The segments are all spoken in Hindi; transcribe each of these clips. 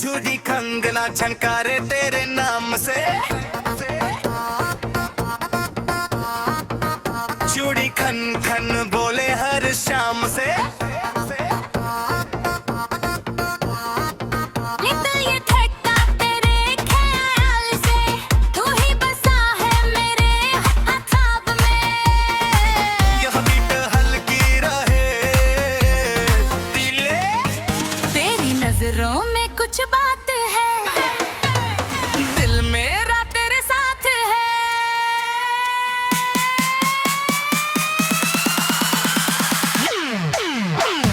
छुरी कंगना झनकारे तेरे नाम से, चूड़ी खन खन बोले हर शाम से। नजरों में कुछ बात है, दिल मेरा तेरे साथ है।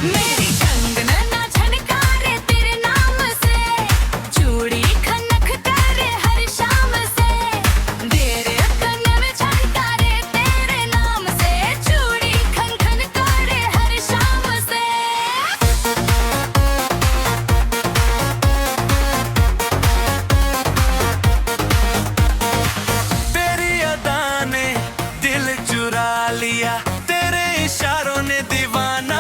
मेरी कंगना झनकारे तेरे नाम से, चूड़ी खनक करे हर शाम से। तेरे कंगन में झनकारे तेरे नाम से, चूड़ी खन खन करे हर शाम से। लिया तेरे इशारों ने दीवाना